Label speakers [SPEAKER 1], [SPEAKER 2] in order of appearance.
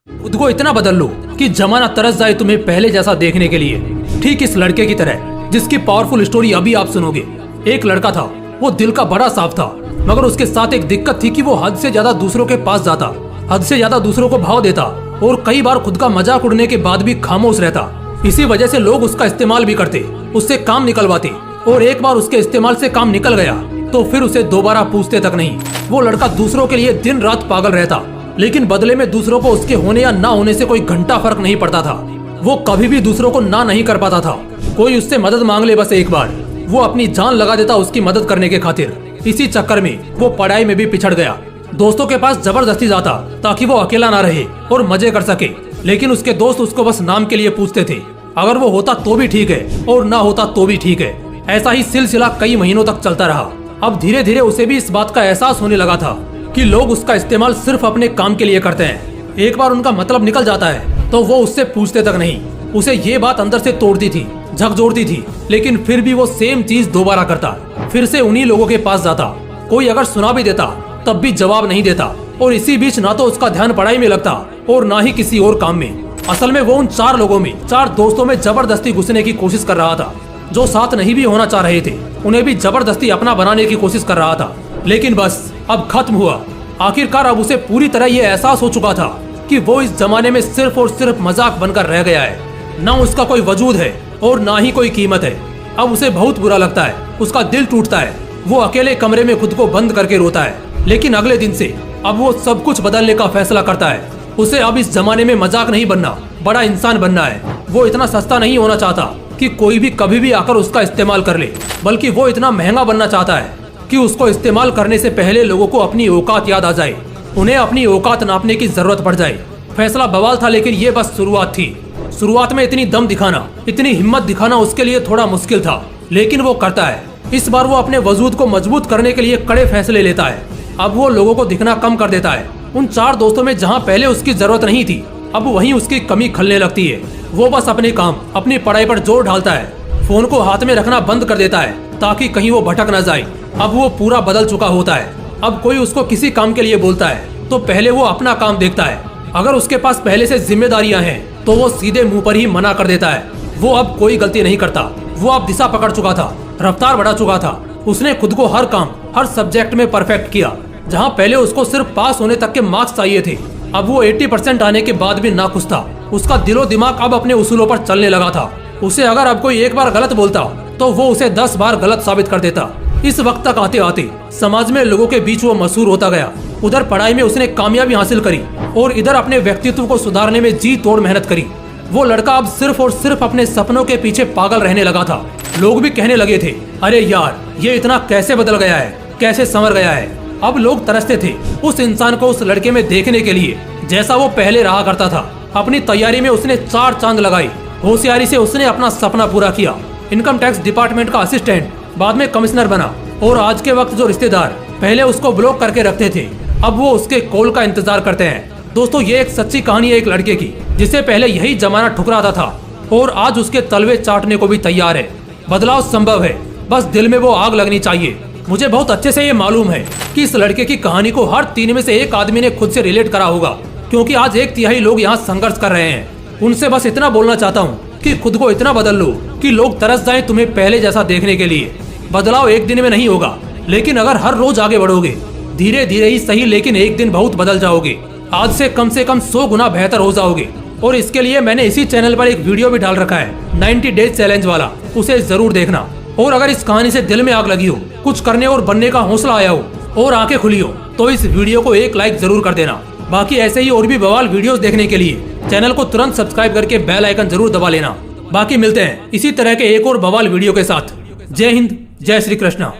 [SPEAKER 1] खुद को इतना बदल लो कि जमाना तरस जाए तुम्हें पहले जैसा देखने के लिए। ठीक इस लड़के की तरह जिसकी पावरफुल स्टोरी अभी आप सुनोगे। एक लड़का था, वो दिल का बड़ा साफ था, मगर उसके साथ एक दिक्कत थी कि वो हद से ज्यादा दूसरों के पास जाता, हद से ज्यादा दूसरों को भाव देता और कई बार खुद का मजाक उड़ने के बाद भी खामोश रहता। इसी वजह से लोग उसका इस्तेमाल भी करते, उससे काम निकलवाते, और एक बार उसके इस्तेमाल से काम निकल गया तो फिर उसे दोबारा पूछते तक नहीं। वो लड़का दूसरों के लिए दिन रात पागल रहता, लेकिन बदले में दूसरों को उसके होने या ना होने से कोई घंटा फर्क नहीं पड़ता था। वो कभी भी दूसरों को ना नहीं कर पाता था। कोई उससे मदद मांग ले बस एक बार, वो अपनी जान लगा देता उसकी मदद करने के खातिर। इसी चक्कर में वो पढ़ाई में भी पिछड़ गया। दोस्तों के पास जबरदस्ती जाता ताकि वो अकेला ना रहे और मजे कर सके, लेकिन उसके दोस्त उसको बस नाम के लिए पूछते थे। अगर वो होता तो भी ठीक है और ना होता तो भी ठीक है। ऐसा ही सिलसिला कई महीनों तक चलता रहा। अब धीरे धीरे उसे भी इस बात का एहसास होने लगा था कि लोग उसका इस्तेमाल सिर्फ अपने काम के लिए करते हैं। एक बार उनका मतलब निकल जाता है तो वो उससे पूछते तक नहीं। उसे ये बात अंदर से तोड़ती थी, झकझोरती थी, लेकिन फिर भी वो सेम चीज दोबारा करता। फिर से उन्हीं लोगों के पास जाता। कोई अगर सुना भी देता तब भी जवाब नहीं देता, और इसी बीच ना तो उसका ध्यान पढ़ाई में लगता और ना ही किसी और काम में। असल में वो उन 4 लोगों में, 4 दोस्तों में जबरदस्ती घुसने की कोशिश कर रहा था। जो साथ नहीं भी होना चाह रहे थे उन्हें भी जबरदस्ती अपना बनाने की कोशिश कर रहा था। लेकिन बस अब खत्म हुआ। आखिरकार अब उसे पूरी तरह ये एहसास हो चुका था कि वो इस जमाने में सिर्फ और सिर्फ मजाक बनकर रह गया है। ना उसका कोई वजूद है और ना ही कोई कीमत है। अब उसे बहुत बुरा लगता है, उसका दिल टूटता है। वो अकेले कमरे में खुद को बंद करके रोता है। लेकिन अगले दिन से अब वो सब कुछ बदलने का फैसला करता है। उसे अब इस जमाने में मजाक नहीं बनना, बड़ा इंसान बनना है। वो इतना सस्ता नहीं होना चाहता कि कोई भी कभी भी आकर उसका इस्तेमाल कर ले, बल्कि वो इतना महंगा बनना चाहता है कि उसको इस्तेमाल करने से पहले लोगों को अपनी औकात याद आ जाए, उन्हें अपनी औकात नापने की जरूरत पड़ जाए। फैसला बवाल था, लेकिन ये बस शुरुआत थी। शुरुआत में इतनी दम दिखाना, इतनी हिम्मत दिखाना उसके लिए थोड़ा मुश्किल था, लेकिन वो करता है। इस बार वो अपने वजूद को मजबूत करने के लिए कड़े फैसले लेता है। अब वो लोगों को दिखना कम कर देता है। उन 4 दोस्तों में जहाँ पहले उसकी जरूरत नहीं थी, अब वहीं उसकी कमी खलने लगती है। वो बस अपने काम, अपनी पढ़ाई पर जोर डालता है। फोन को हाथ में रखना बंद कर देता है ताकि कहीं वो भटक न जाए। अब वो पूरा बदल चुका होता है। अब कोई उसको किसी काम के लिए बोलता है तो पहले वो अपना काम देखता है। अगर उसके पास पहले से जिम्मेदारियां हैं तो वो सीधे मुंह पर ही मना कर देता है। वो अब कोई गलती नहीं करता। वो अब दिशा पकड़ चुका था, रफ्तार बढ़ा चुका था। उसने खुद को हर काम, हर सब्जेक्ट में परफेक्ट किया। जहाँ पहले उसको सिर्फ पास होने तक के मार्क्स चाहिए थे, अब वो 80% आने के बाद भी नाखुश था। उसका दिलो दिमाग अब अपने उसूलों पर चलने लगा था। उसे अगर अब कोई एक बार गलत बोलता तो वो उसे 10 बार गलत साबित कर देता। इस वक्त तक आते आते समाज में लोगों के बीच वो मशहूर होता गया। उधर पढ़ाई में उसने कामयाबी हासिल करी और इधर अपने व्यक्तित्व को सुधारने में जी तोड़ मेहनत करी। वो लड़का अब सिर्फ और सिर्फ अपने सपनों के पीछे पागल रहने लगा था। लोग भी कहने लगे थे, अरे यार ये इतना कैसे बदल गया है, कैसे संवर गया है। अब लोग तरसते थे उस इंसान को उस लड़के में देखने के लिए जैसा वो पहले रहा करता था। अपनी तैयारी में उसने 4 चांद लगाई। होशियारी से उसने अपना सपना पूरा किया। इनकम टैक्स डिपार्टमेंट का असिस्टेंट, बाद में कमिश्नर बना, और आज के वक्त जो रिश्तेदार पहले उसको ब्लॉक करके रखते थे अब वो उसके कॉल का इंतजार करते हैं। दोस्तों, ये एक सच्ची कहानी है एक लड़के की जिसे पहले यही जमाना ठुकराता था और आज उसके तलवे चाटने को भी तैयार है। बदलाव संभव है, बस दिल में वो आग लगनी चाहिए। मुझे बहुत अच्छे से ये मालूम है कि इस लड़के की कहानी को हर 3 में से 1 आदमी ने खुद से रिलेट करा होगा, क्योंकि आज 1/3 लोग यहाँ संघर्ष कर रहे हैं। उनसे बस इतना बोलना चाहता हूँ कि खुद को इतना बदल लो कि लोग तरस जाएं तुम्हें पहले जैसा देखने के लिए। बदलाव एक दिन में नहीं होगा, लेकिन अगर हर रोज आगे बढ़ोगे, धीरे धीरे ही सही, लेकिन एक दिन बहुत बदल जाओगे। आज से कम 100 गुना बेहतर हो जाओगे। और इसके लिए मैंने इसी चैनल पर एक वीडियो भी डाल रखा है 90 डेज चैलेंज वाला, उसे जरूर देखना। और अगर इस कहानी से दिल में आग लगी हो, कुछ करने और बनने का हौसला आया हो और आंखें खुली हो, तो इस वीडियो को एक लाइक जरूर कर देना। बाकी ऐसे ही और भी बवाल वीडियोस देखने के लिए चैनल को तुरंत सब्सक्राइब करके बेल आइकन जरूर दबा लेना। बाकी मिलते हैं इसी तरह के एक और बवाल वीडियो के साथ। जय हिंद, जय श्री कृष्णा।